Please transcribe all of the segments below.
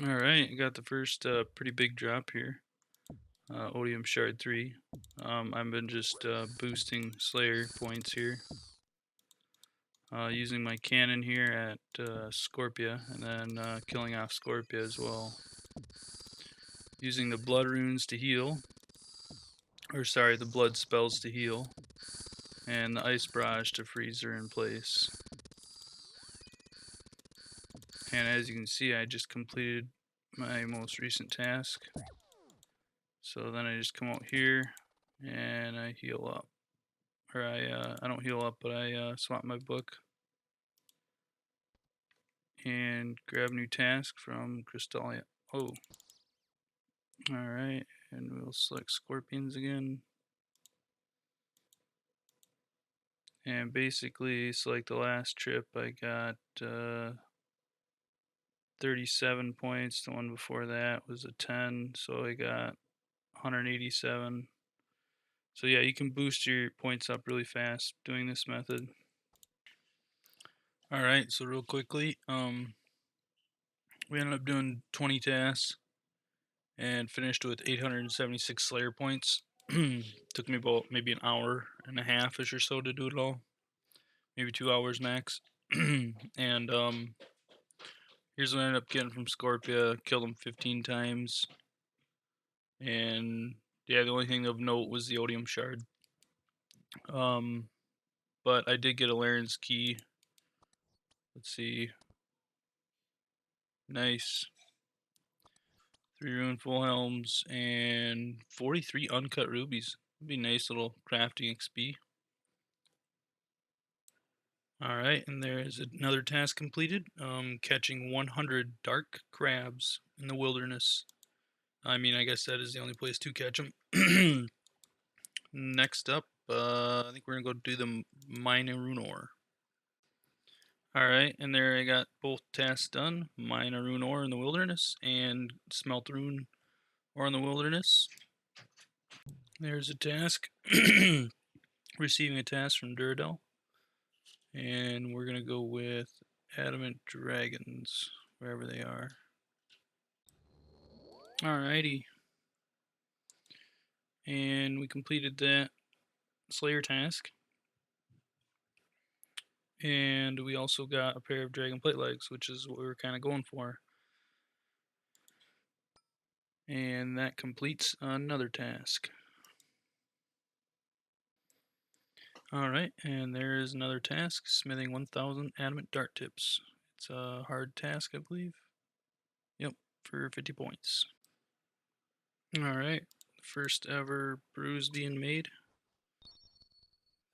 Alright, I got the first pretty big drop here. Odium Shard 3. I've been just boosting Slayer points here. Using my cannon here at Scorpia, and then killing off Scorpia as well. Using the blood runes to heal. Or sorry, the blood spells to heal. And the ice barrage to freeze her in place. And as you can see, I just completed my most recent task. So then I just come out here and I heal up. Or I don't heal up, but I swap my book and grab new task from Crystalia. Oh, alright, and we'll select Scorpions again. And basically, it's like the last trip, I got 37 points. The one before that was a 10, so I got 187. So yeah, you can boost your points up really fast doing this method. Alright, so real quickly, we ended up doing 20 tasks and finished with 876 Slayer points. Took me about maybe an hour and a half-ish or so to do it all. Maybe 2 hours max. And here's what I ended up getting from Scorpia. Killed him 15 times. And yeah, the only thing of note was the Odium Shard. But I did get a Laren's Key. Let's see. Nice. 3 Rune Full Helms and 43 Uncut Rubies. Would be a nice little crafting XP. Alright, and there is another task completed. Catching 100 dark crabs in the wilderness. I mean, I guess that is the only place to catch them. Next up, I think we're going to go do the mine and rune ore. Alright, and there I got both tasks done. Mine a rune ore in the wilderness and smelt rune ore in the wilderness. There's a task. Receiving a task from Duradel. And we're going to go with Adamant Dragons, wherever they are. Alrighty. And we completed that Slayer task. And we also got a pair of Dragon Plate Legs, which is what we were kind of going for. And that completes another task. Alright, and there is another task, smithing 1000 adamant dart tips. It's a hard task, I believe. Yep, for 50 points. Alright, first ever brews being made.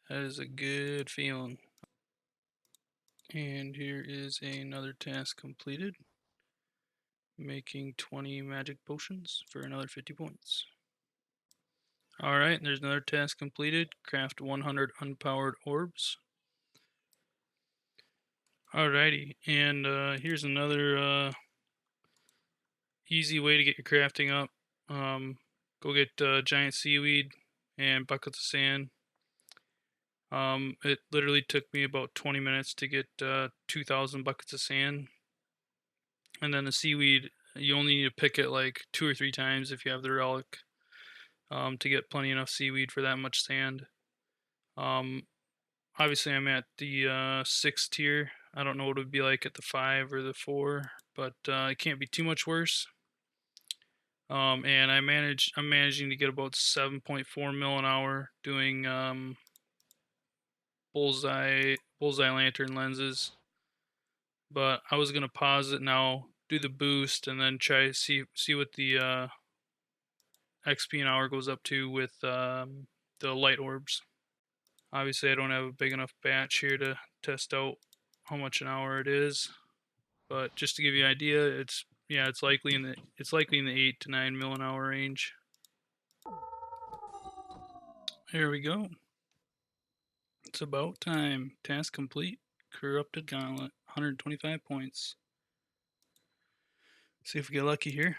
That is a good feeling. And here is another task completed. Making 20 magic potions for another 50 points. Alright, there's another task completed. Craft 100 unpowered orbs. Alrighty, and here's another easy way to get your crafting up. Go get giant seaweed and buckets of sand. It literally took me about 20 minutes to get 2,000 buckets of sand. And then the seaweed, you only need to pick it like 2 or 3 times if you have the relic to get plenty enough seaweed for that much sand. Obviously, I'm at the 6th tier. I don't know what it would be like at the 5 or the 4, but it can't be too much worse. And I'm managing to get about 7.4 mil an hour doing bullseye lantern lenses. But I was gonna pause it now, do the boost, and then try to see what the XP an hour goes up to with the light orbs. Obviously, I don't have a big enough batch here to test out how much an hour it is, but just to give you an idea, it's likely in the 8 to 9 mil an hour range. Here we go. It's about time. Task complete. Corrupted Gauntlet. 125 points. See if we get lucky here.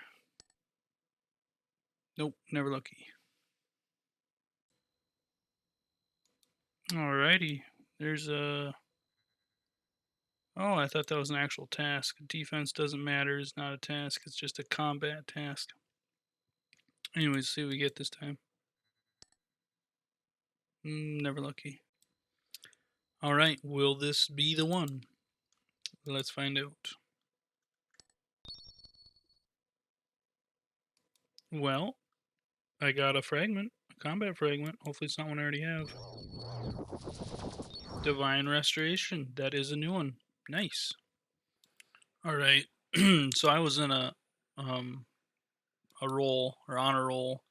Nope, never lucky. Alrighty. There's a Oh, I thought that was an actual task. Defense doesn't matter. It's not a task. It's just a combat task. Anyways, see what we get this time. Never lucky. All right, will this be the one? Let's find out. Well, I got a fragment, a combat fragment. Hopefully it's not one I already have. Divine Restoration. That is a new one. Nice. All right. So I was in a roll or on a roll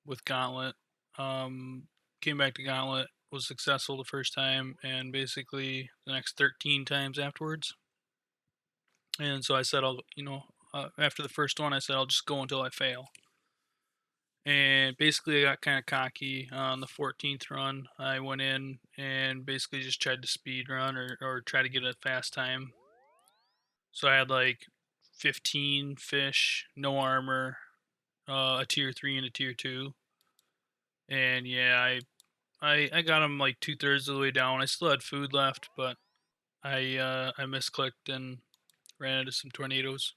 with Gauntlet. Came back to Gauntlet, was successful the first time, and basically the next 13 times afterwards. And so I said, after the first one, I said I'll just go until I fail. And basically, I got kind of cocky on the 14th run. I went in and basically just tried to speed run or try to get a fast time. So I had like 15 fish, no armor, a tier 3 and a tier 2. And yeah, I got them like 2/3 of the way down. I still had food left, but I misclicked and ran into some tornadoes.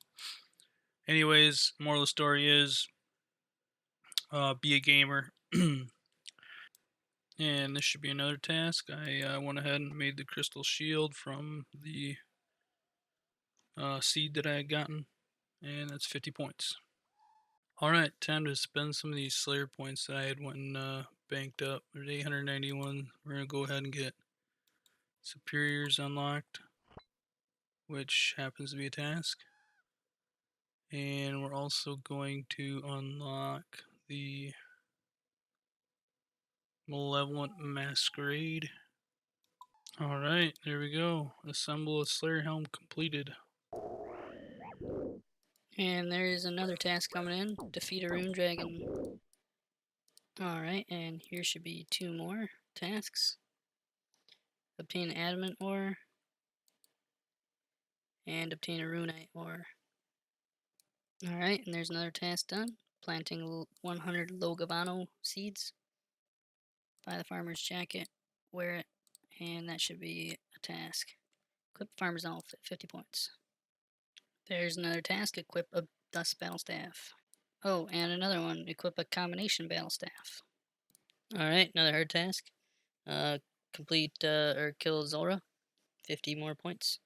Anyways, moral of the story is be a gamer. And this should be another task. I went ahead and made the crystal shield from the seed that I had gotten, and that's 50 points. Alright, time to spend some of these Slayer points that I had when banked up. There's 891. We're going to go ahead and get Superiors unlocked, which happens to be a task. And we're also going to unlock the Malevolent Masquerade. Alright, there we go. Assemble a Slayer Helm completed. And there is another task coming in. Defeat a rune dragon. Alright, and here should be 2 more tasks. Obtain adamant ore. And obtain a runite ore. Alright, and there's another task done. Planting 100 Logavano seeds. Buy the farmer's jacket. Wear it. And that should be a task. Equip farmer's outfit, 50 points. There's another task. Equip a dust battle staff. Oh, and another one. Equip a combination battle staff. Alright, another hard task. Complete or kill Zora, 50 more points.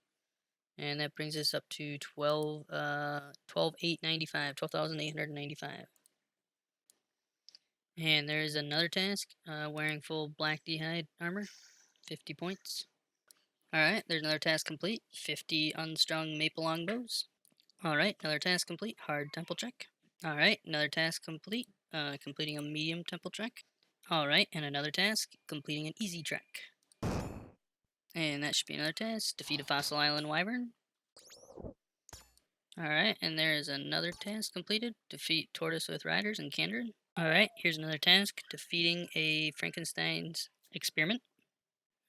And that brings us up to 12,895. And there's another task, wearing full black d'hide armor, 50 points. Alright, there's another task complete, 50 unstrung maple longbows. Alright, another task complete, hard temple check. Alright, another task complete, completing a medium temple check. Alright, and another task, completing an easy trek. And that should be another task, defeat a fossil island wyvern. Alright, and there is another task completed, defeat tortoise with riders and candor. Alright, here's another task, defeating a Frankenstein's experiment.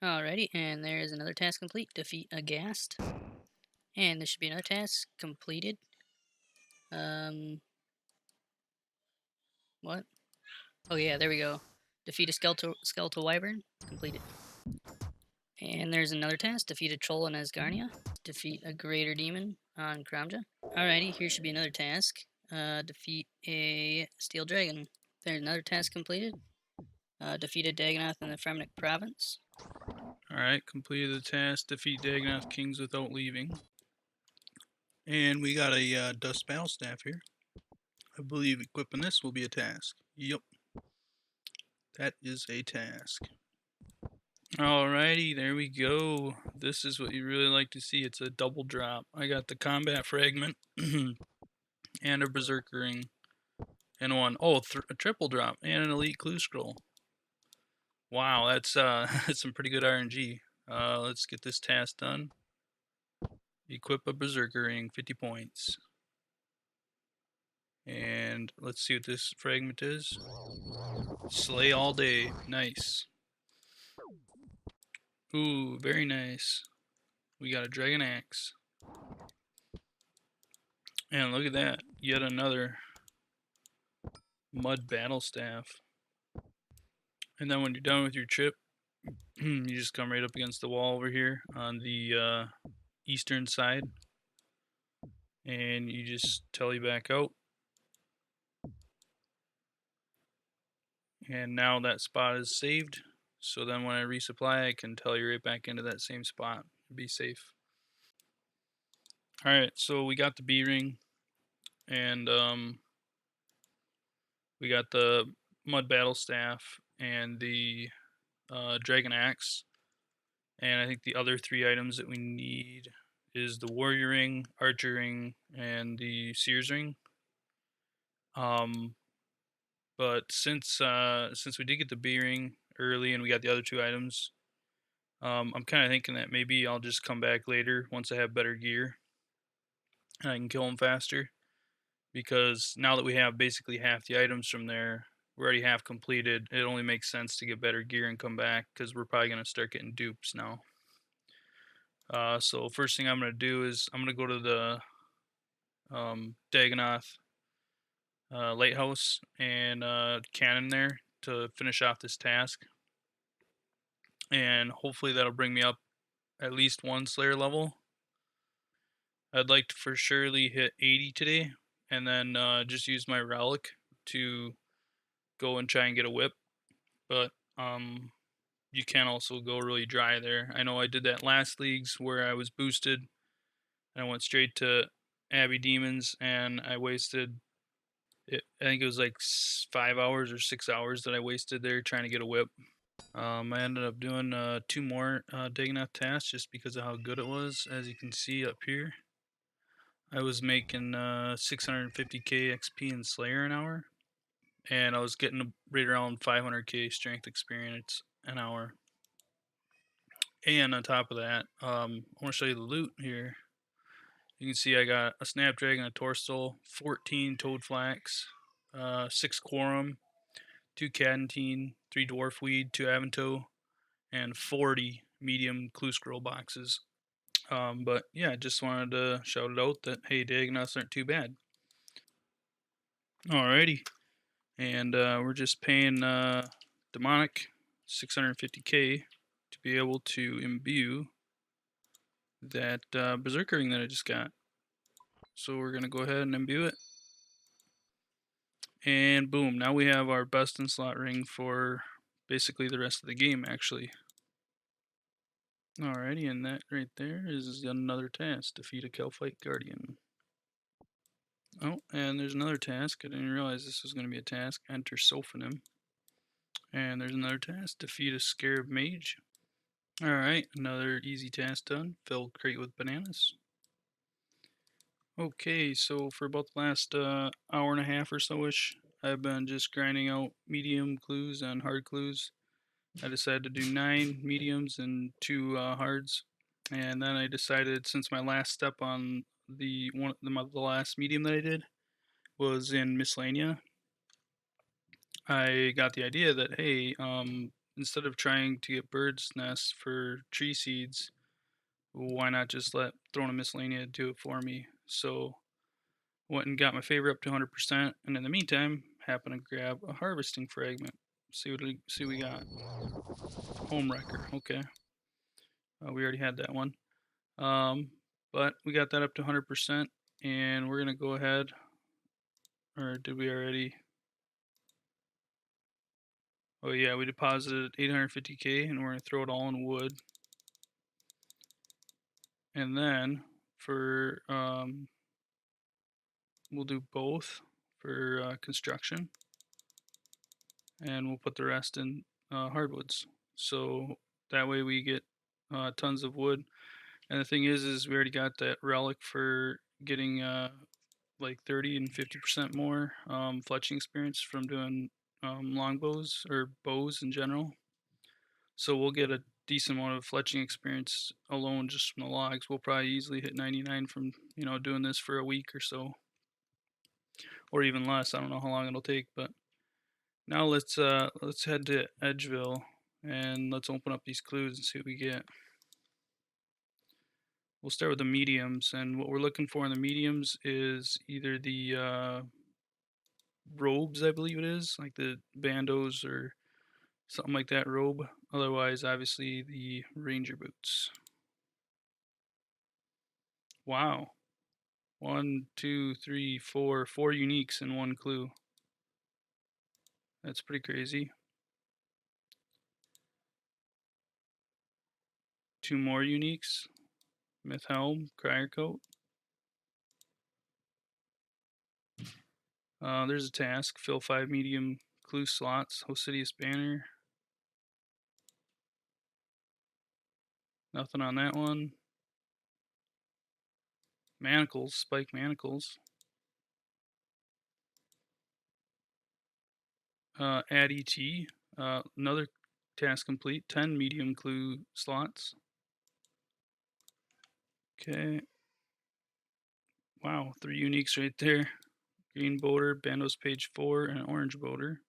Alrighty, and there is another task complete, defeat a ghast. And this should be another task completed. What? Oh yeah, there we go. Defeat a skeletal wyvern, completed. And there's another task, defeat a troll in Asgarnia. Defeat a greater demon on Kramja. Alrighty, here should be another task. Defeat a steel dragon. There's another task completed. Defeat a Dagonoth in the Fremnik province. Alright, completed the task, defeat Dagonoth kings without leaving. And we got a dust battle staff here. I believe equipping this will be a task. Yep. That is a task. Alrighty, there we go. This is what you really like to see. It's a double drop. I got the combat fragment and a berserker ring. And one, a triple drop and an elite clue scroll. Wow, that's that's some pretty good RNG. Let's get this task done. Equip a berserker ring, 50 points. And let's see what this fragment is. Slay all day. Nice. Ooh, very nice. We got a dragon axe. And look at that. Yet another mud battle staff. And then when you're done with your trip, You just come right up against the wall over here on the eastern side, and you just telly back out. And now that spot is saved. So then when I resupply, I can telly right back into that same spot. Be safe. All right, so we got the B ring, and we got the mud battle staff and the dragon axe. And I think the other three items that we need is the warrior ring, archer ring, and the seers ring. Um, but since we did get the B ring early and we got the other two items, I'm kind of thinking that maybe I'll just come back later once I have better gear and I can kill them faster. Because now that we have basically half the items from there, we're already half completed. It only makes sense to get better gear and come back because we're probably gonna start getting dupes now. So first thing I'm gonna do is I'm gonna go to the Dagonoth lighthouse and cannon there to finish off this task, and hopefully that'll bring me up at least one Slayer level. I'd like to for surely hit 80 today, and then just use my relic to go and try and get a whip. But you can also go really dry there. I know I did that last leagues where I was boosted and I went straight to Abbey Demons and I wasted it. I think it was like 5 hours or 6 hours that I wasted there trying to get a whip. I ended up doing two more Dagonoth tasks just because of how good it was. As you can see up here, I was making 650k XP in Slayer an hour, and I was getting right around 500k strength experience an hour. And on top of that, I want to show you the loot here. You can see I got a Snapdragon, a Torstol, 14 Toad Flax, 6 Quorum, 2 Cadentine, 3 Dwarf Weed, 2 Avanto, and 40 medium Clue Scroll boxes. But yeah, I just wanted to shout it out that, hey, Dagonoths aren't too bad. Alrighty. And we're just paying Demonic 650k to be able to imbue that Berserker ring that I just got. So we're going to go ahead and imbue it. And boom, now we have our best in slot ring for basically the rest of the game, actually. Alrighty, and that right there is another task. Defeat a Kelphite Guardian. Oh, and there's another task. I didn't realize this was going to be a task. Enter Sophonim. And there's another task. Defeat a Scarab Mage. Alright, another easy task done. Fill crate with bananas. Okay, so for about the last hour and a half or so-ish, I've been just grinding out medium clues and hard clues. I decided to do 9 mediums and 2 hards, and then I decided, since my last step on the last medium that I did was in Miscellanea, I got the idea that, hey, instead of trying to get birds' nests for tree seeds, why not just let Throne of Miscellanea do it for me? So went and got my favor up to 100%, and in the meantime, happened to grab a harvesting fragment. See what we got. Home wrecker. Okay, we already had that one. But we got that up to 100%, and we're gonna go ahead. Or did we already? Oh yeah, we deposited 850k, and we're gonna throw it all in wood. And then for we'll do both for construction, and we'll put the rest in hardwoods. So that way we get tons of wood. And the thing is we already got that relic for getting like 30 and 50% more fletching experience from doing longbows or bows in general. So we'll get a decent amount of fletching experience alone just from the logs. We'll probably easily hit 99 from doing this for a week or so, or even less. I don't know how long it'll take, but now let's head to Edgeville and let's open up these clues and see what we get. We'll start with the mediums, and what we're looking for in the mediums is either the robes, I believe it is, like the bandos or something like that robe. Otherwise, obviously, the ranger boots. Wow. One, two, three, four uniques and one clue. That's pretty crazy. Two more uniques. Myth Helm, Crier Coat. There's a task. Fill 5 medium clue slots. Hosidius Banner. Nothing on that one. Manacles, Spike Manacles. Add ET. Another task complete. 10 medium clue slots. Okay. Wow, 3 uniques right there. Green boater, Bandos page 4, and an orange boater.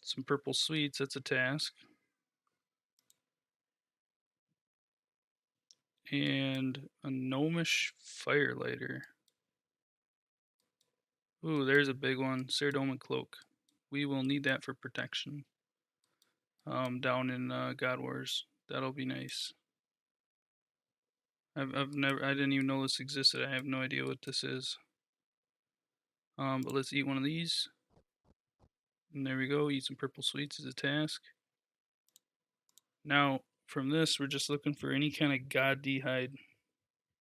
Some purple sweets, that's a task. And a gnomish firelighter. Ooh, there's a big one. Ceridoma cloak. We will need that for protection. Down in God Wars. That'll be nice. I didn't even know this existed. I have no idea what this is. But let's eat one of these. And there we go. Eat some purple sweets as a task. Now, from this, we're just looking for any kind of god D-hide.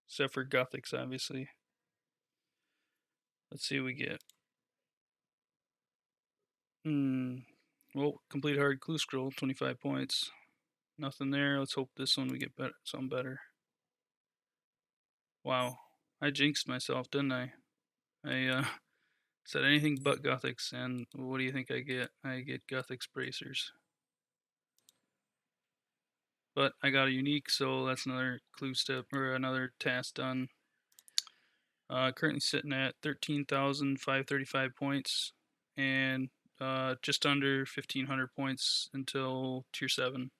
Except for Gothics, obviously. Let's see what we get. Well, complete hard clue scroll, 25 points. Nothing there. Let's hope this one we get better, something better. Wow, I jinxed myself, didn't I? I said anything but Gothics, and what do you think I get? I get Gothics bracers. But I got a unique, so that's another clue step or another task done. Currently sitting at 13,535 points and just under 1,500 points until tier 7.